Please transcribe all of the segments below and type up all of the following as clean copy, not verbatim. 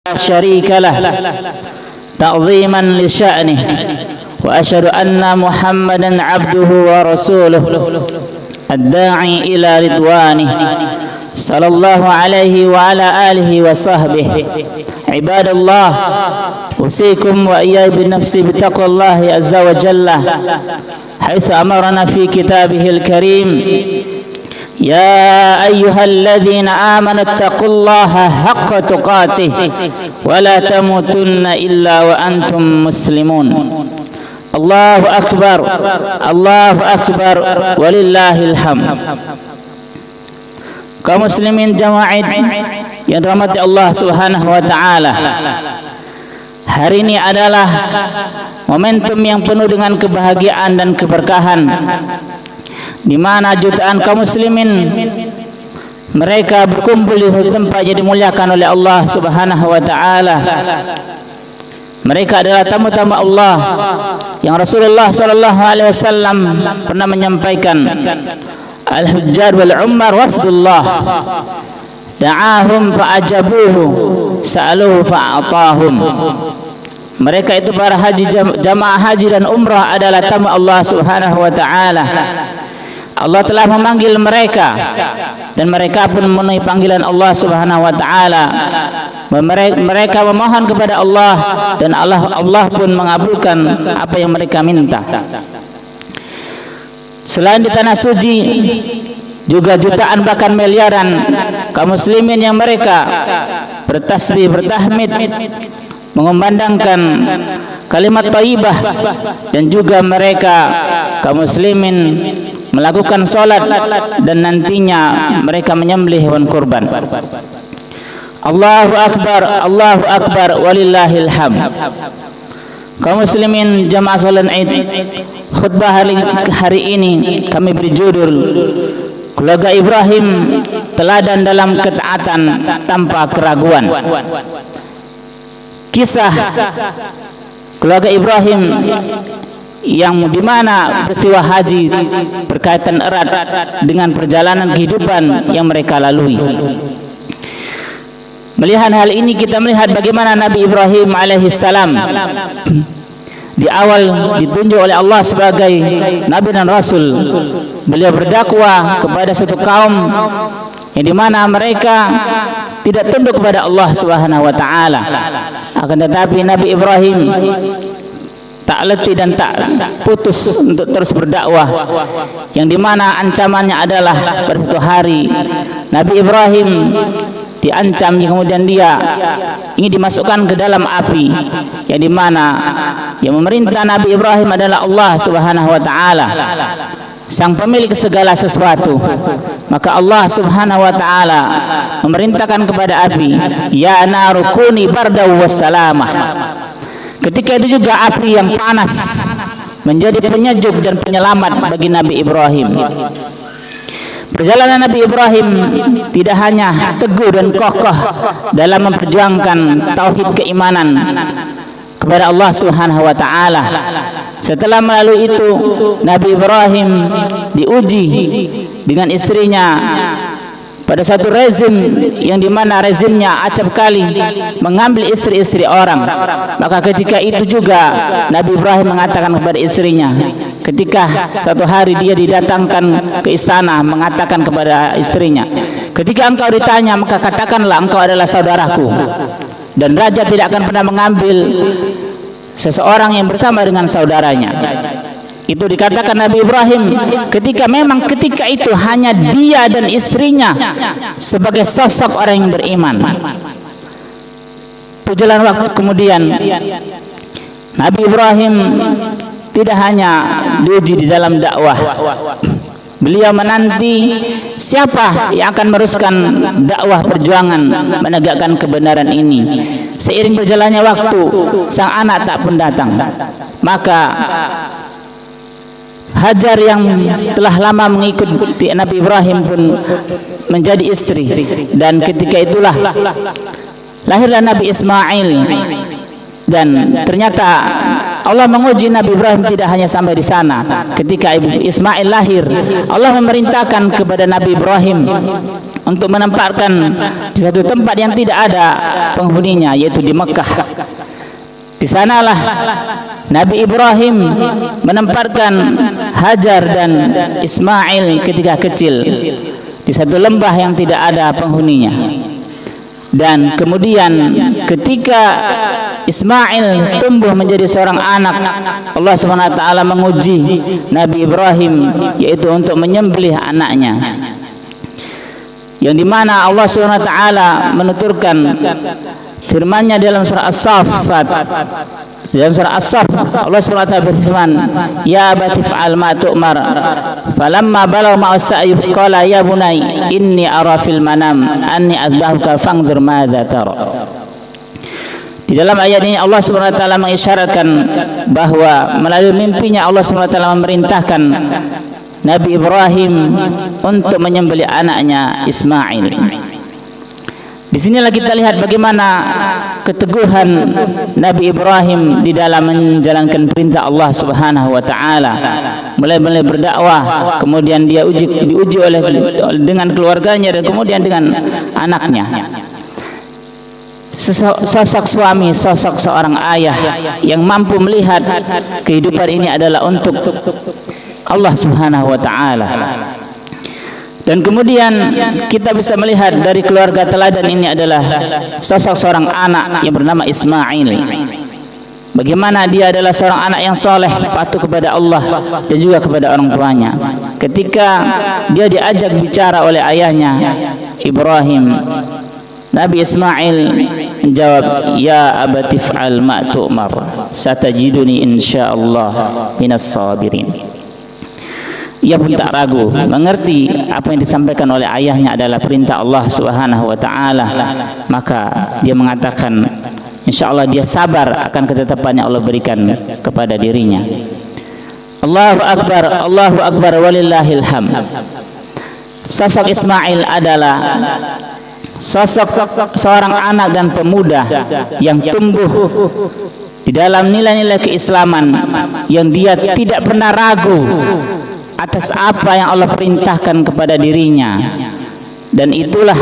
لا شريك له تعظيما لشأنه وأشهد أن محمدا عبده ورسوله الداعي إلى رضوانه صلى الله عليه وعلى آله وصحبه عباد الله أوصيكم وإياي بنفسي بتقوى الله عز وجل حيث أمرنا في كتابه الكريم يا أيها الذين آمنوا اتقوا الله حق تقاته ولا تموتن إلا وأنتم مسلمون الله أكبر الله أكبر ولله الحمد. Kaum muslimin jamaah yang dirahmati Allah Subhanahu wa taala. Hari ini adalah momentum yang penuh dengan kebahagiaan dan keberkahan, di mana jutaan kaum muslimin mereka berkumpul di satu tempat yang dimuliakan oleh Allah Subhanahu wa taala. Mereka adalah tamu-tamu Allah yang Rasulullah sallallahu alaihi wasallam pernah menyampaikan, al-hujjar wal ummar wafdullah da'ahum fa'ajabuhu sa'aluhu fa'atahum. Mereka itu para haji, jamaah haji dan umrah adalah tamu Allah Subhanahu wa taala. Allah telah memanggil mereka dan mereka pun memenuhi panggilan Allah Subhanahu wa taala. Mereka memohon kepada Allah dan Allah pun mengabulkan apa yang mereka minta. Selain di tanah suci, juga jutaan bahkan miliaran kaum muslimin yang mereka bertasbih, bertahmid, mengumandangkan kalimat thayyibah, dan juga mereka kaum muslimin melakukan salat dan nantinya mereka menyembelih hewan kurban. Allahu akbar walillahil hamd. Kaum muslimin jamaah salat Id, khutbah hari ini kami beri judul Keluarga Ibrahim teladan dalam ketaatan tanpa keraguan. Kisah keluarga Ibrahim yang dimana peristiwa haji berkaitan erat dengan perjalanan kehidupan yang mereka lalui. Melihat hal ini, kita melihat bagaimana Nabi Ibrahim alaihissalam di awal ditunjuk oleh Allah sebagai Nabi dan Rasul. Beliau berdakwah kepada satu kaum yang dimana mereka tidak tunduk kepada Allah Subhanahu wa taala. Akan tetapi Nabi Ibrahim tak letih dan tak putus untuk terus berdakwah, yang dimana ancamannya adalah pada suatu hari Nabi Ibrahim diancam, kemudian dia ingin dimasukkan ke dalam api, yang dimana yang memerintah Nabi Ibrahim adalah Allah Subhanahu wa taala, sang pemilik segala sesuatu. Maka Allah Subhanahu wa taala memerintahkan kepada api, ya naru kuni bardaw wassalamah. Ketika itu juga api yang panas menjadi penyejuk dan penyelamat bagi Nabi Ibrahim. Perjalanan Nabi Ibrahim tidak hanya teguh dan kokoh dalam memperjuangkan tauhid keimanan kepada Allah Subhanahu wa taala. Setelah melalui itu, Nabi Ibrahim diuji dengan istrinya pada satu rezim yang dimana rezimnya acap kali mengambil istri-istri orang. Maka ketika itu juga Nabi Ibrahim mengatakan kepada istrinya, ketika satu hari dia didatangkan ke istana, mengatakan kepada istrinya, ketika engkau ditanya maka katakanlah engkau adalah saudaraku, dan raja tidak akan pernah mengambil seseorang yang bersama dengan saudaranya. Itu dikatakan Nabi Ibrahim ketika itu hanya dia dan istrinya sebagai sosok orang yang beriman. Berjalan waktu kemudian, Nabi Ibrahim tidak hanya diuji di dalam dakwah, beliau menanti siapa yang akan meneruskan dakwah perjuangan menegakkan kebenaran ini. Seiring berjalannya waktu, sang anak tak pun datang. Maka Hajar yang telah lama mengikuti Nabi Ibrahim pun menjadi istri, dan ketika itulah lahirlah Nabi Ismail. Dan ternyata Allah menguji Nabi Ibrahim tidak hanya sampai di sana. Ketika Ismail lahir, Allah memerintahkan kepada Nabi Ibrahim untuk menempatkan di satu tempat yang tidak ada penghuninya, yaitu di Mekah. Di sanalah Nabi Ibrahim menempatkan Hajar dan Ismail ketika kecil di satu lembah yang tidak ada penghuninya. Dan kemudian ketika Ismail tumbuh menjadi seorang anak, Allah Subhanahu wa taala menguji Nabi Ibrahim, yaitu untuk menyembelih anaknya, yang dimana Allah Subhanahu wa taala menuturkan firman-Nya dalam surah As-Saffat. Dalam surah As-Saff Allah Subhanahu wa taala berfirman, "Ya abati fa'al ma tu'mar, falamma balagha ma'as sa'y qala ya bunay inni ara fil manam anni azbahuka fanzur madza tara." Di dalam ayat ini Allah Subhanahu wa taala mengisyaratkan bahwa melalui mimpinya Allah Subhanahu wa taala memerintahkan Nabi Ibrahim untuk menyembelih anaknya Ismail. Di sinilah kita lihat bagaimana keteguhan Nabi Ibrahim di dalam menjalankan perintah Allah Subhanahu wa taala. Mulai berdakwah, kemudian dia diuji oleh dengan keluarganya dan kemudian dengan anaknya. Sosok suami, sosok seorang ayah yang mampu melihat kehidupan ini adalah untuk Allah Subhanahu wa taala. Dan kemudian kita bisa melihat dari keluarga teladan ini adalah sosok seorang anak yang bernama Ismail. Bagaimana dia adalah seorang anak yang soleh, patuh kepada Allah dan juga kepada orang tuanya. Ketika dia diajak bicara oleh ayahnya Ibrahim, Nabi Ismail menjawab, "Ya abati fa'al ma tu'mar, satajiduni insyaallah minas sabirin." Ia pun tak ragu, mengerti apa yang disampaikan oleh ayahnya adalah perintah Allah Subhanahu wa taala. Maka dia mengatakan, insyaallah dia sabar akan ketetapan yang Allah berikan kepada dirinya. Allahu akbar walillahil hamd. Sosok Ismail adalah sosok seorang anak dan pemuda yang tumbuh di dalam nilai-nilai keislaman, yang dia tidak pernah ragu atas apa yang Allah perintahkan kepada dirinya. Dan itulah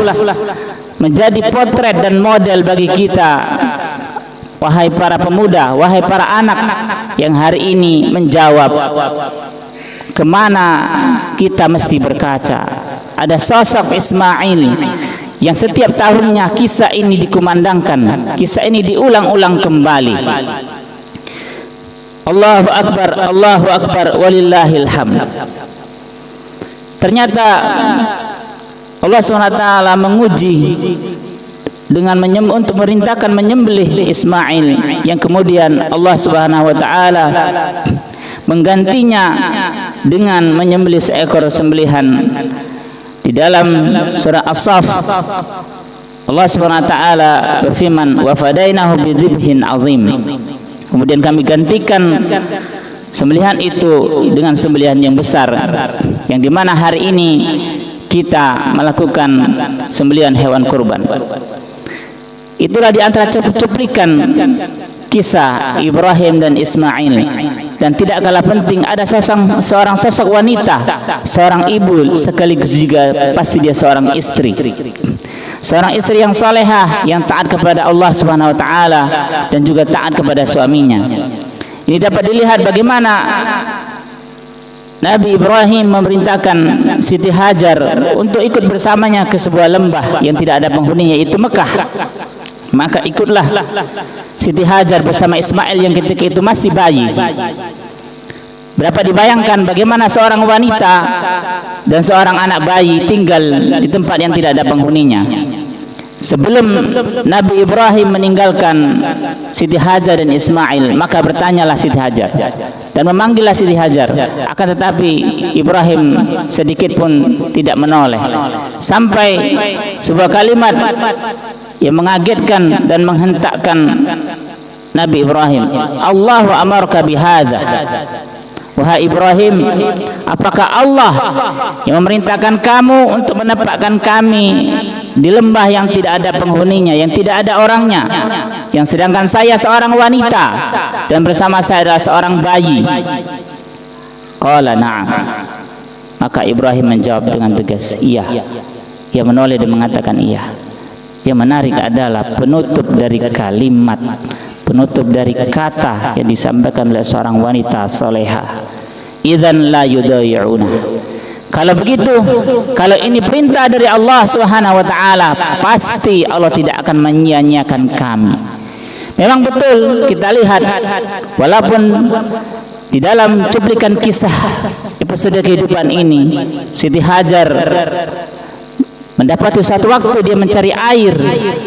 menjadi potret dan model bagi kita, wahai para pemuda, wahai para anak yang hari ini menjawab kemana kita mesti berkaca. Ada sosok Ismail yang setiap tahunnya kisah ini dikumandangkan, kisah ini diulang-ulang kembali. Allahu akbar walillahil hamd. Ternyata Allah SWT menguji dengan untuk memerintahkan menyembelih Ismail, yang kemudian Allah Subhanahu wa taala menggantinya dengan menyembelih seekor sembelihan. Di dalam surah As-Saff Allah Subhanahu wa taala berfirman, "Wa fadainahu bidzibhin azim." Kemudian kami gantikan sembelihan itu dengan sembelihan yang besar, yang dimana hari ini kita melakukan sembelihan hewan kurban. Itulah di antara cuplikan kisah Ibrahim dan Ismail. Dan tidak kalah penting, ada seorang sosok wanita, seorang ibu, sekaligus juga pasti dia seorang istri. Seorang istri yang salehah, yang taat kepada Allah Subhanahu wa taala dan juga taat kepada suaminya. Ini dapat dilihat bagaimana Nabi Ibrahim memerintahkan Siti Hajar untuk ikut bersamanya ke sebuah lembah yang tidak ada penghuninya, yaitu Mekah. Maka ikutlah Siti Hajar bersama Ismail yang ketika itu masih bayi. Berapa dibayangkan bagaimana seorang wanita dan seorang anak bayi tinggal di tempat yang tidak ada penghuninya. Sebelum Nabi Ibrahim meninggalkan Siti Hajar dan Ismail, maka bertanyalah Siti Hajar dan memanggillah Siti Hajar. Akan tetapi Ibrahim sedikit pun tidak menoleh, sampai sebuah kalimat yang mengagetkan dan menghentakkan Nabi Ibrahim. Allahu amarka bihadza. Wahai Ibrahim, apakah Allah yang memerintahkan kamu untuk menempatkan kami di lembah yang tidak ada penghuninya, yang tidak ada orangnya, yang sedangkan saya seorang wanita dan bersama saya adalah seorang bayi? Qala na'am. Maka Ibrahim menjawab dengan tegas, iya, Yang menoleh dan mengatakan iya. Yang menarik adalah penutup dari kalimat, penutup dari kata yang disampaikan oleh seorang wanita salehah. Idzan la yudayyi'una. Kalau begitu, kalau ini perintah dari Allah Subhanahu wa taala, pasti Allah tidak akan menyia-nyiakan kami. Memang betul kita lihat, walaupun di dalam cuplikan kisah episode kehidupan ini, Siti Hajar mendapati suatu waktu dia mencari air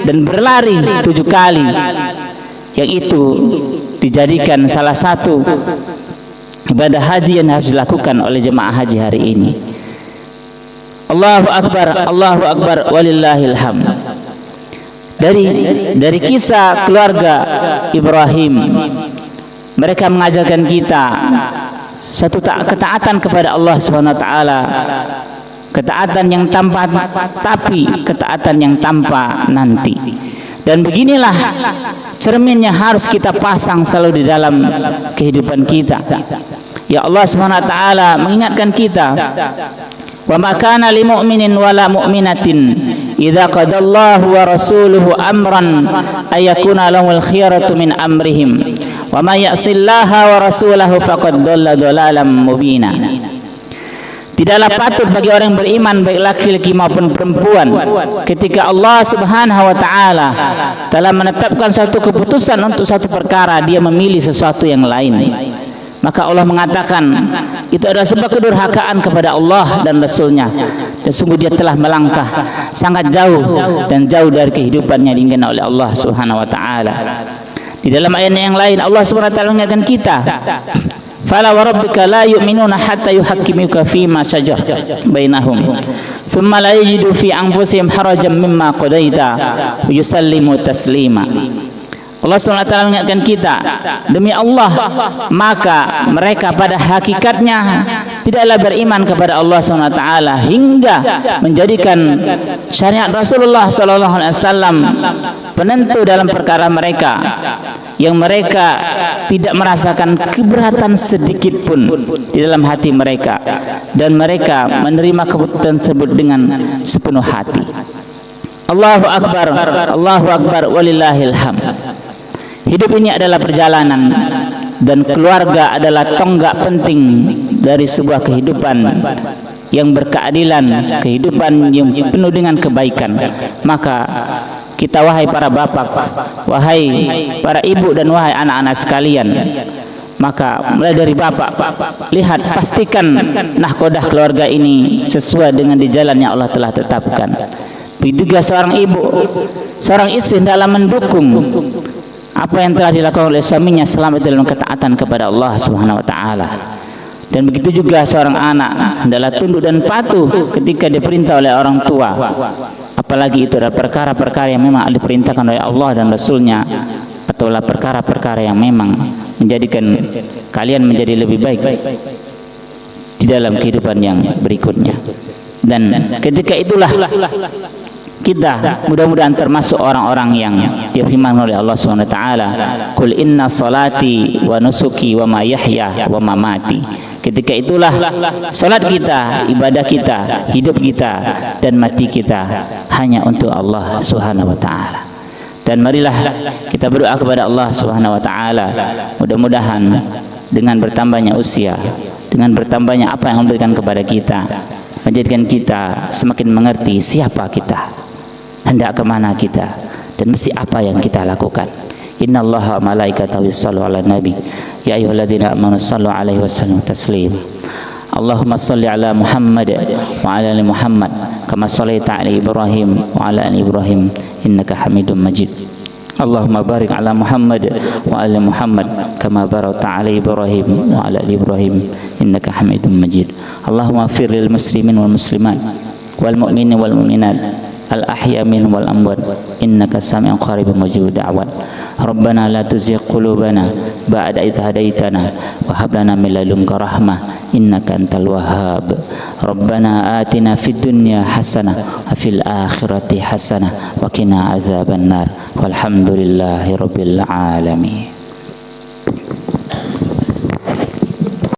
dan berlari 7 kali, yang itu dijadikan salah satu ibadah haji yang harus dilakukan oleh jemaah haji hari ini. Allahu Akbar, walillahil hamd. Dari kisah keluarga Ibrahim, mereka mengajarkan kita satu ketaatan kepada Allah Subhanahu wa taala, ketaatan yang tanpa tapi, ketaatan yang tanpa nanti. Dan beginilah cerminnya harus kita pasang selalu di dalam kehidupan kita. Ya Allah Subhanahu wa taala mengingatkan kita, wa ma kana lil mu'minin wala mu'minatin idza qadallahu wa rasuluhu amran ayakuna lahumul khiyaratu min amrihim wa may ya'sillaha wa rasulahu faqad dhalla dhalalan mubina. Tidaklah patut bagi orang yang beriman, baik laki-laki maupun perempuan, ketika Allah Subhanahu wa taala telah menetapkan satu keputusan untuk satu perkara, dia memilih sesuatu yang lain. Maka Allah mengatakan itu adalah sebuah kedurhakaan kepada Allah dan Rasulnya, dan sungguh dia telah melangkah sangat jauh dan jauh dari kehidupannya diinginkan oleh Allah Subhanahu wa taala. Di dalam ayat yang lain Allah Subhanahu wa taala mengingatkan kita, fala wa rabbika la yu'minuna hatta yuhakkimuka fima shajara bainahum thumma la yajidu fi anfusihim harajan mimma qadaita wa yusallimu taslima. Allah SWT mengingatkan kita, demi Allah, maka mereka pada hakikatnya tidaklah beriman kepada Allah SWT hingga menjadikan syariat Rasulullah SAW penentu dalam perkara mereka, yang mereka tidak merasakan keberatan sedikit pun di dalam hati mereka, dan mereka menerima keputusan tersebut dengan sepenuh hati. Allahu Akbar, walillahil hamd. Hidup ini adalah perjalanan, dan keluarga adalah tonggak penting dari sebuah kehidupan yang berkeadilan, kehidupan yang penuh dengan kebaikan. Maka kita, wahai para bapak, wahai para ibu, dan wahai anak-anak sekalian, maka mulai dari bapak, lihat, pastikan nahkodah keluarga ini sesuai dengan di jalan yang Allah telah tetapkan. Begitu juga seorang ibu, seorang istri dalam mendukung apa yang telah dilakukan oleh suaminya selama dalam ketaatan kepada Allah Subhanahu wa taala. Dan begitu juga seorang anak adalah tunduk dan patuh ketika diperintah oleh orang tua, apalagi itu adalah perkara-perkara yang memang diperintahkan oleh Allah dan Rasulnya, ataulah perkara-perkara yang memang menjadikan kalian menjadi lebih baik di dalam kehidupan yang berikutnya. Dan ketika itulah kita mudah-mudahan termasuk orang-orang yang difirman oleh Allah Subhanahu wa taala, qul inna salati wa nusuki wa mahyaya wa mamati. Ketika itulah salat kita, ibadah kita, hidup kita, dan mati kita hanya untuk Allah Subhanahu wa taala. Dan marilah kita berdoa kepada Allah Subhanahu wa taala, mudah-mudahan dengan bertambahnya usia, dengan bertambahnya apa yang Allah berikan kepada kita, menjadikan kita semakin mengerti siapa kita, hendak kemana kita, dan mesti apa yang kita lakukan. Innallaha wa malaikatahu yushollu 'alan nabi ya ayyuhalladzina amanu shallu 'alaihi wa sallimu taslima. Allahumma shalli 'ala Muhammad wa 'ala ali Muhammad kama shallaita 'ala Ibrahim wa 'ala ali Ibrahim innaka Hamidum Majid. Allahumma barik 'ala Muhammad wa 'ala Muhammad kama barakta 'ala Ibrahim wa 'ala ali Ibrahim innaka Hamidum Majid. Allahumma ighfir lil muslimin wal muslimat wal mu'minin wal mu'minat al-ahya minhum wal amwat innaka sami'un qaribun mujibud da'wat. Rabbana la tuzigh qulubana ba'da idh hadaitana wa hab lana min ladunka rahmah innaka antal wahhab. Rabbana atina fid dunya hasanah wa fil akhirati hasanah wa qina azabannar. Walhamdulillahi rabbil alamin.